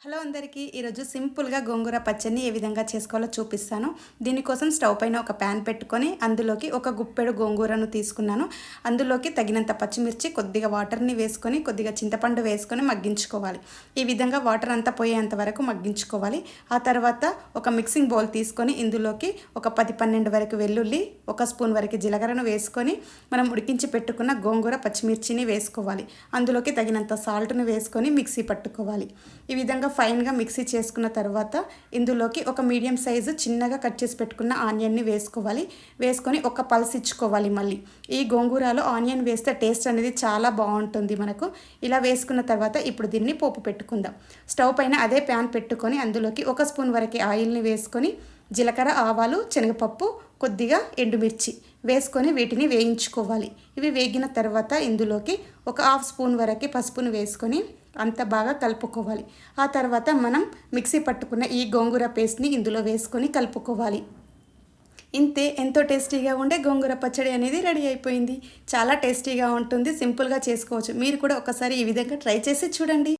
Hello అందరికీ ఈరోజు సింపుల్గా గోంగూర పచ్చడిని ఏ విధంగా చేసుకోవాలో చూపిస్తాను. దీనికోసం స్టవ్ పైన ఒక ప్యాన్ పెట్టుకొని అందులోకి ఒక గుప్పెడు గోంగూరను తీసుకున్నాను. అందులోకి తగినంత పచ్చిమిర్చి, కొద్దిగా వాటర్ని వేసుకొని కొద్దిగా చింతపండు వేసుకొని మగ్గించుకోవాలి. ఈ విధంగా వాటర్ అంతా పోయేంత వరకు మగ్గించుకోవాలి. ఆ తర్వాత ఒక మిక్సింగ్ బౌల్ తీసుకొని ఇందులోకి ఒక 10-12 వరకు వెల్లుల్లి, 1 స్పూన్ వరకు జీలకర్రను వేసుకొని మనం ఉడికించి పెట్టుకున్న గోంగూర పచ్చిమిర్చిని వేసుకోవాలి. అందులోకి తగినంత సాల్ట్ను వేసుకొని మిక్సీ పట్టుకోవాలి. ఈ విధంగా ఫైన్గా మిక్సీ చేసుకున్న తర్వాత ఇందులోకి ఒక మీడియం సైజు చిన్నగా కట్ చేసి పెట్టుకున్న ఆనియన్ని వేసుకోవాలి. వేసుకొని ఒక పల్స్ ఇచ్చుకోవాలి. మళ్ళీ ఈ గోంగూరలో ఆనియన్ వేస్తే టేస్ట్ అనేది చాలా బాగుంటుంది మనకు. ఇలా వేసుకున్న తర్వాత ఇప్పుడు దీన్ని పోపు పెట్టుకుందాం. స్టవ్ పైన అదే ప్యాన్ పెట్టుకొని అందులోకి 1 స్పూన్ వరకు ఆయిల్ని వేసుకొని జీలకర్ర, ఆవాలు, శనగపప్పు, కొద్దిగా ఎండుమిర్చి వేసుకొని వీటిని వేయించుకోవాలి. ఇవి వేగిన తర్వాత ఇందులోకి ఒక 1/2 స్పూన్ వరకు పసుపును వేసుకొని అంత బాగా కలుపుకోవాలి. ఆ తర్వాత మనం మిక్సీ పట్టుకున్న ఈ గోంగూర పేస్ట్ని ఇందులో వేసుకొని కలుపుకోవాలి. ఇంతే, ఎంతో టేస్టీగా ఉండే గోంగూర పచ్చడి అనేది రెడీ అయిపోయింది. చాలా టేస్టీగా ఉంటుంది, సింపుల్గా చేసుకోవచ్చు. మీరు కూడా ఒకసారి ఈ విధంగా ట్రై చేసి చూడండి.